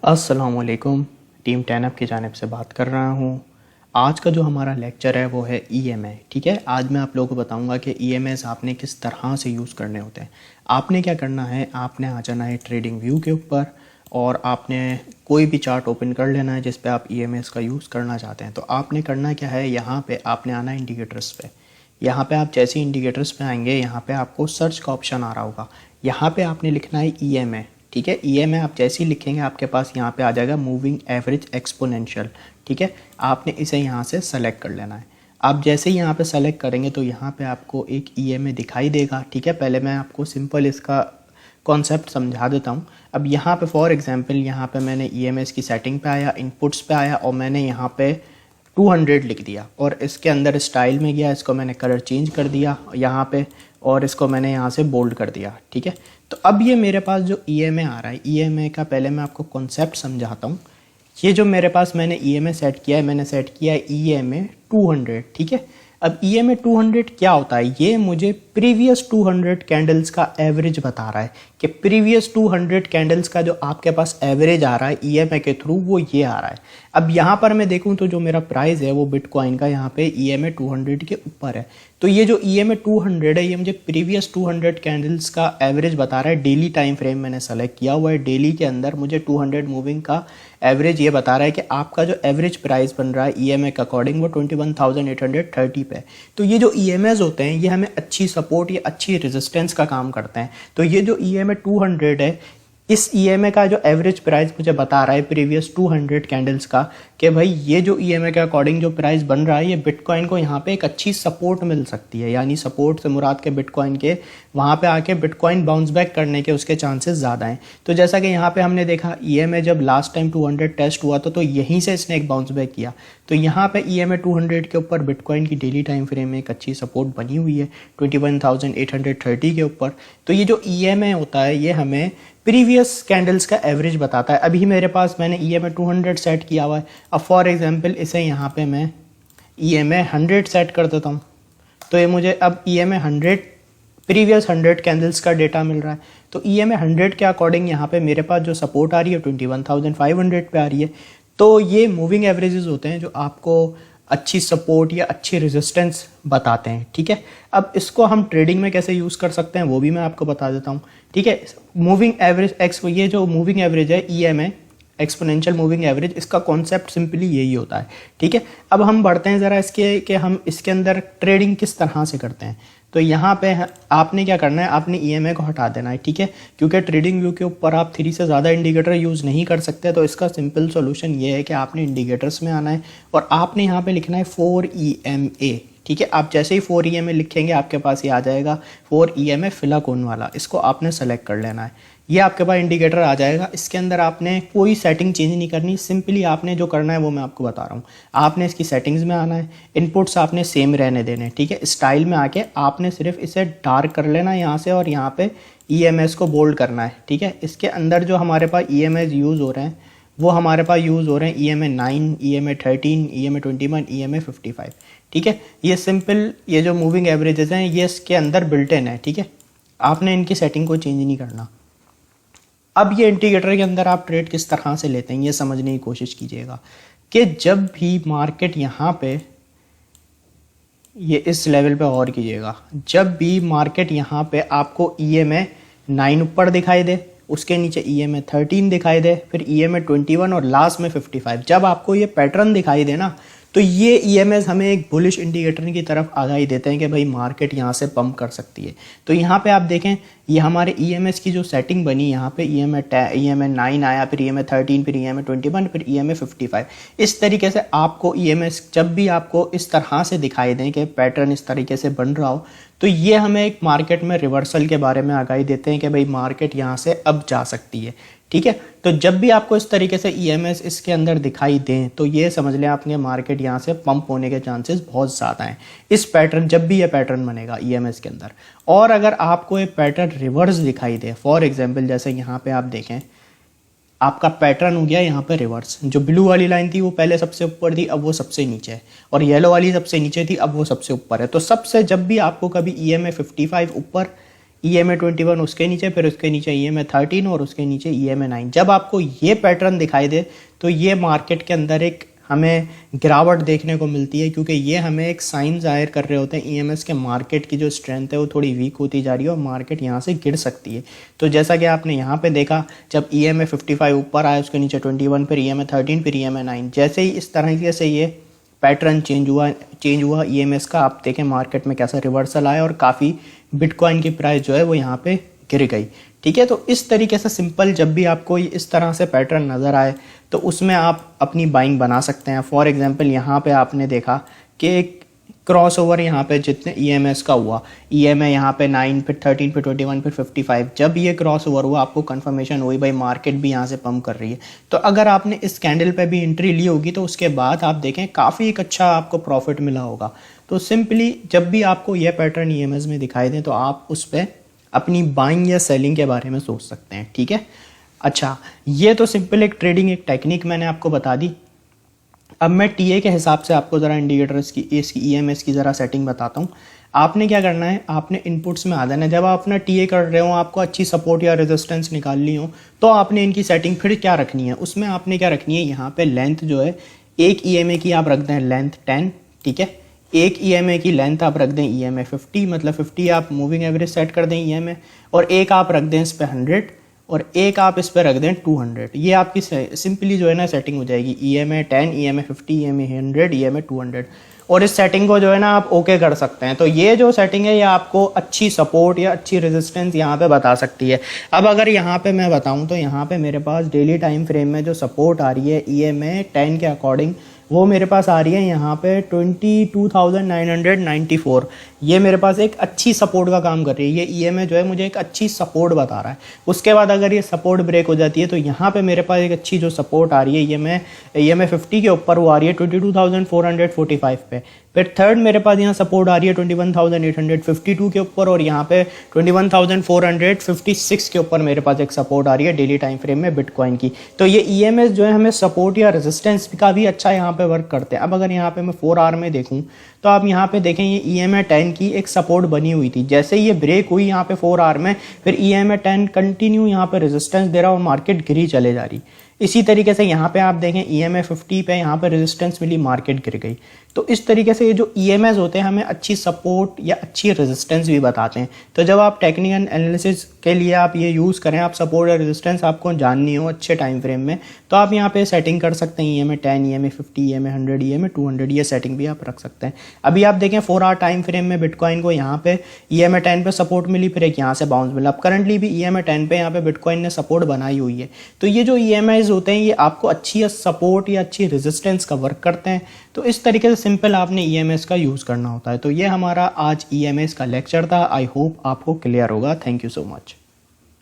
अस्सलामुअलैकुम। टीम 10 की जानिब से बात कर रहा हूँ। आज का जो हमारा लेक्चर है वो है ईएमआई। ठीक है, आज मैं आप लोगों को बताऊंगा कि ईएमआईज़ आपने किस तरह से यूज़ करने होते हैं। आपने क्या करना है, आपने आ जाना है ट्रेडिंग व्यू के ऊपर और आपने कोई भी चार्ट ओपन कर लेना है जिस पे आप ईएमआईज़ का यूज़ करना चाहते हैं। तो आपने करना क्या है, यहाँ पे आपने आना है इंडिकेटर्स पे। यहाँ पे आप जैसे इंडिकेटर्स पे आएंगे, यहाँ पे आपको सर्च का ऑप्शन आ रहा होगा। यहाँ पे आपने लिखना है ईएमआई। ठीक है, ईएमआई आप जैसे ही लिखेंगे आपके पास यहाँ पे आ जाएगा मूविंग एवरेज एक्सपोनेंशियल। ठीक है, आपने इसे यहाँ से सेलेक्ट कर लेना है। आप जैसे ही यहाँ पे सेलेक्ट करेंगे तो यहाँ पे आपको एक ईएमआई दिखाई देगा। ठीक है, पहले मैं आपको सिंपल इसका कॉन्सेप्ट समझा देता हूँ। अब यहाँ पे फॉर एग्जांपल यहाँ पे मैंने ईएमआई की सेटिंग पे आया, इनपुट्स पे आया और मैंने यहाँ पे 200 लिख दिया और इसके अंदर स्टाइल में गया, इसको मैंने कलर चेंज कर दिया यहाँ पे और इसको मैंने यहाँ से बोल्ड कर दिया। ठीक है, तो अब ये मेरे पास जो ईएमआई आ रहा है, ईएमआई का पहले मैं आपको कॉन्सेप्ट समझाता हूँ। ये जो मेरे पास मैंने ईएमआई सेट किया है, मैंने सेट किया है ईएमआई 200। ठीक है, अब ईएमआई 200 क्या होता है, ये मुझे प्रीवियस 200 कैंडल्स का एवरेज बता रहा है कि प्रीवियस 200 कैंडल्स का जो आपके पास एवरेज आ रहा है ईएमआई के थ्रू वो ये आ रहा है। अब यहाँ पर मैं देखूँ तो जो मेरा प्राइस है वो बिटकॉइन का यहाँ पे ईएमआई 200 के ऊपर है। तो ये जो ईएमआई 200 है ये मुझे प्रीवियस 200 कैंडल्स का एवरेज बता रहा है। डेली टाइम फ्रेम मैंने सेलेक्ट किया हुआ है, डेली के अंदर मुझे 200 मूविंग का एवरेज ये बता रहा है कि आपका जो एवरेज प्राइस बन रहा है ईएमआई के अकॉर्डिंग वो 21,830 पे। तो ये जो ईएमआईज होते हैं ये हमें अच्छी सपोर्ट या अच्छी रेजिस्टेंस का काम करते हैं। तो ये जो ईएमआई 200 है, इस ईएमआई का जो एवरेज प्राइस मुझे बता रहा है प्रीवियस 200 कैंडल्स का कि भाई ये जो ईएमआई के अकॉर्डिंग जो प्राइस बन रहा है ये बिटकॉइन को यहाँ पे एक अच्छी सपोर्ट मिल सकती है। यानी सपोर्ट से मुराद के बिटकॉइन के वहाँ पे आके बिटकॉइन बाउंस बैक करने के उसके चांसेस ज़्यादा हैं। तो जैसा कि यहाँ पे हमने देखा ईएमआई जब लास्ट टाइम 200 टेस्ट हुआ था तो यहीं से इसने एक बाउंस बैक किया। तो यहाँ पे ईएमआई 200 के ऊपर बिटकॉइन की डेली टाइम फ्रेम में एक अच्छी सपोर्ट बनी हुई है 21,830 के ऊपर। तो ये जो ईएमआई होता है ये हमें प्रीवियस कैंडल्स का एवरेज बताता है। अभी मेरे पास मैंने ईएमआई 200 सेट किया हुआ है। अब फॉर एग्जांपल इसे यहाँ पे मैं ईएमआई 100 सेट कर देता हूँ तो ये मुझे अब ईएमआई 100 प्रीवियस 100 कैंडल्स का डेटा मिल रहा है। तो ईएमआई 100 के अकॉर्डिंग यहाँ पे मेरे पास जो सपोर्ट आ रही है 21,500 पे आ रही है। तो ये मूविंग एवरेजेस होते हैं जो आपको अच्छी सपोर्ट या अच्छी रेजिस्टेंस बताते हैं। ठीक है, अब इसको हम ट्रेडिंग में कैसे यूज़ कर सकते हैं वो भी मैं आपको बता देता हूँ। ठीक है, मूविंग एवरेज ये जो मूविंग एवरेज है ईएमआई एक्सपोनेंशियल मूविंग एवरेज, इसका कॉन्सेप्ट सिंपली यही होता है। ठीक है, अब हम बढ़ते हैं ज़रा इसके कि हम इसके अंदर ट्रेडिंग किस तरह से करते हैं। तो यहाँ पे आपने क्या करना है, आपने ईएमआई को हटा देना है। ठीक है, क्योंकि ट्रेडिंग व्यू के ऊपर आप 3 से ज़्यादा इंडिकेटर यूज़ नहीं कर सकते। तो इसका सिंपल सॉल्यूशन ये है कि आपने इंडिकेटर्स में आना है और आपने यहाँ पे लिखना है 4EMA। ठीक है, आप जैसे ही 4EMA लिखेंगे आपके पास ये आ जाएगा 4EMA फिलाकोन वाला, इसको आपने सेलेक्ट कर लेना है। ये आपके पास इंडिकेटर आ जाएगा। इसके अंदर आपने कोई सेटिंग चेंज नहीं करनी, सिंपली आपने जो करना है वो मैं आपको बता रहा हूँ। आपने इसकी सेटिंग्स में आना है, इनपुट्स आपने सेम रहने देने। ठीक है, स्टाइल में आके आपने सिर्फ इसे डार्क कर लेना है यहाँ से और यहाँ पे ईएमआईज़ को बोल्ड करना है। ठीक है, इसके अंदर जो हमारे पास ईएमआईज़ यूज़ हो रहे हैं वो हमारे पास यूज़ हो रहे हैं ईएमआई 9, ईएमआई 13, ईएमआई 21, ईएमआई 55। ठीक है, ये सिंपल ये जो मूविंग एवरेजेस हैं ये इसके अंदर बिल्ट इन है। ठीक है, आपने इनकी सेटिंग को चेंज नहीं करना। अब ये इंडिकेटर के अंदर आप ट्रेड किस तरह से लेते हैं ये समझने की कोशिश कीजिएगा कि जब भी मार्केट यहाँ पे ये इस लेवल पे गौर कीजिएगा, जब भी मार्केट यहाँ पे आपको ईएमआई 9 ऊपर दिखाई दे, उसके नीचे ईएमआई 13 दिखाई दे, फिर ईएमआई 21 और लास्ट में 55, जब आपको ये पैटर्न दिखाई दे ना तो ये ईएमआईज़ हमें एक बुलिश इंडिकेटर की तरफ आगाही देते हैं कि भाई मार्केट यहाँ से पंप कर सकती है। तो यहाँ पे आप देखें ये हमारे ईएमआईज़ की जो सेटिंग बनी, यहाँ पे ईएमआई 9 आया, फिर ईएमआई 13, फिर ईएमआई 21, फिर ईएमआई 55। इस तरीके से आपको ईएमआईज़ जब भी आपको इस तरह से दिखाई दें कि पैटर्न इस तरीके से बन रहा हो तो ये हमें एक मार्केट में रिवर्सल के बारे में आगाही देते हैं कि भाई मार्केट यहाँ से अब जा सकती है। ठीक है, तो जब भी आपको इस तरीके से ईएमआईज़ इसके अंदर दिखाई दें तो ये समझ लें आपके मार्केट यहाँ से पंप होने के चांसेस बहुत ज़्यादा हैं। इस पैटर्न जब भी ये पैटर्न बनेगा ईएमआईज़ के अंदर, और अगर आपको ये पैटर्न रिवर्स दिखाई दे, फॉर एग्जांपल जैसे यहाँ पे आप देखें आपका पैटर्न हो गया यहाँ पे रिवर्स, जो ब्लू वाली लाइन थी वो पहले सबसे ऊपर थी अब वो सबसे नीचे है, और येलो वाली सबसे नीचे थी अब वो सबसे ऊपर है। तो सबसे जब भी आपको कभी ईएमआई 55 ऊपर EMA 21 उसके नीचे, फिर उसके नीचे EMA 13 और उसके नीचे EMA 9। जब आपको ये पैटर्न दिखाई दे तो ये मार्केट के अंदर एक हमें गिरावट देखने को मिलती है, क्योंकि ये हमें एक साइन जाहिर कर रहे होते हैं EMS के मार्केट की जो स्ट्रेंथ है वो थोड़ी वीक होती जा रही है और मार्केट यहाँ से गिर सकती है। तो जैसा कि आपने यहाँ पे देखा, जब EMA 55 ऊपर आया, उसके नीचे 21, फिर EMA 13, फिर EMA 9, जैसे ही इस तरीके से ये पैटर्न चेंज हुआ EMS का, आप देखें मार्केट में कैसा रिवर्सल आया और काफ़ी बिटकॉइन की प्राइस जो है वो यहाँ पे गिर गई। ठीक है, तो इस तरीके से सिंपल जब भी आपको इस तरह से पैटर्न नज़र आए तो उसमें आप अपनी बाइंग बना सकते हैं। फॉर एग्जांपल यहाँ पे आपने देखा कि एक क्रॉस ओवर यहाँ पे जितने EMS का हुआ, EMA यहाँ पे 9, फिर 13, फिर 21, फिर 55, जब ये क्रॉस ओवर हुआ आपको कंफर्मेशन हुई भाई मार्केट भी यहाँ से पंप कर रही है। तो अगर आपने इस कैंडल पे भी एंट्री ली होगी तो उसके बाद आप देखें काफ़ी एक अच्छा आपको प्रॉफिट मिला होगा। तो सिंपली जब भी आपको यह पैटर्न EMS में दिखाई दे तो आप उस पर अपनी बाइंग या सेलिंग के बारे में सोच सकते हैं। ठीक है, अच्छा, ये तो सिंपल एक ट्रेडिंग एक टेक्निक मैंने आपको बता दी। अब मैं TA के हिसाब से आपको ज़रा इंडिकेटर्स की इसकी EMS की ज़रा सेटिंग बताता हूँ। आपने क्या करना है, आपने इनपुट्स में आ जाना है। जब आप अपना TA कर रहे हो, आपको अच्छी सपोर्ट या रेजिस्टेंस निकालनी हो तो आपने इनकी सेटिंग फिर क्या रखनी है, उसमें आपने क्या रखनी है, यहाँ पे लेंथ जो है एक EMA की आप रख दें लेंथ 10। ठीक है, एक EMA की लेंथ आप रख दें EMA 50, मतलब 50 आप मूविंग एवरेज सेट कर दें EMA, और एक आप रख दें इस पर 100 और एक आप इस पर रख दें 200। ये आपकी सिंपली जो है ना सेटिंग हो जाएगी EMA 10, EMA 50, EMA 100, EMA 200। और इस सेटिंग को जो है ना आप ओके कर सकते हैं। तो ये जो सेटिंग है ये आपको अच्छी सपोर्ट या अच्छी रेजिस्टेंस यहाँ पे बता सकती है। अब अगर यहाँ पे मैं बताऊँ तो यहाँ पे मेरे पास डेली टाइम फ्रेम में जो सपोर्ट आ रही है EMA 10 के अकॉर्डिंग, वो मेरे पास आ रही है यहाँ पे 22,994। ये मेरे पास एक अच्छी सपोर्ट का काम कर रही है। ये EMA जो है मुझे एक अच्छी सपोर्ट बता रहा है। उसके बाद अगर ये सपोर्ट ब्रेक हो जाती है तो यहाँ पे मेरे पास एक अच्छी जो सपोर्ट आ रही है EMA 50 के ऊपर, वो आ रही है 22,445 पे। फिर थर्ड मेरे पास यहाँ सपोर्ट आ रही है 21,852 के ऊपर, और यहाँ पे 21,456 के ऊपर मेरे पास एक सपोर्ट आ रही है डेली टाइम फ्रेम में बिटकॉइन की। तो ये EMS जो है हमें सपोर्ट या रेजिस्टेंस का भी अच्छा यहाँ पे वर्क करते हैं। अब अगर यहाँ पे मैं 4 आवर में देखूँ तो आप यहाँ पे देखें ये EMA 10 की एक सपोर्ट बनी हुई थी। जैसे ही ये ब्रेक हुई यहाँ पे 4 आवर में, फिर EMA 10 कंटिन्यू यहाँ पे रेजिस्टेंस दे रहा और मार्केट गिरी चले जा रही। इसी तरीके से यहाँ पे आप देखें EMA 50 पे यहाँ पे रेजिस्टेंस मिली, मार्केट गिर गई। तो इस तरीके से ये जो EMS होते हैं हमें अच्छी सपोर्ट या अच्छी रेजिस्टेंस भी बताते हैं। तो जब आप टेक्निकल एनालिसिस के लिए आप ये यूज़ करें, आप सपोर्ट या रेजिस्टेंस आपको जाननी हो अच्छे टाइम फ्रेम में, तो आप यहाँ पे सेटिंग कर सकते हैं EMA 10, EMA 50, EMA 100, EMA 200, ये सेटिंग भी आप रख सकते हैं। अभी आप देखें 4 आवर टाइम फ्रेम में बिटकॉइन को यहाँ पे EMA 10 पे सपोर्ट मिली, फिर एक यहाँ से बाउंस मिला। अब करंटली भी EMA 10 पे यहाँ पे बिटकॉइन ने सपोर्ट बनाई हुई है। तो ये जो EMIs होते हैं ये आपको अच्छी सपोर्ट या अच्छी रेजिस्टेंस का वर्क करते हैं। तो इस तरीके से सिंपल आपने EMS का यूज़ करना होता है। तो ये हमारा आज EMS का लेक्चर था। आई होप आपको क्लियर होगा। Thank you so much.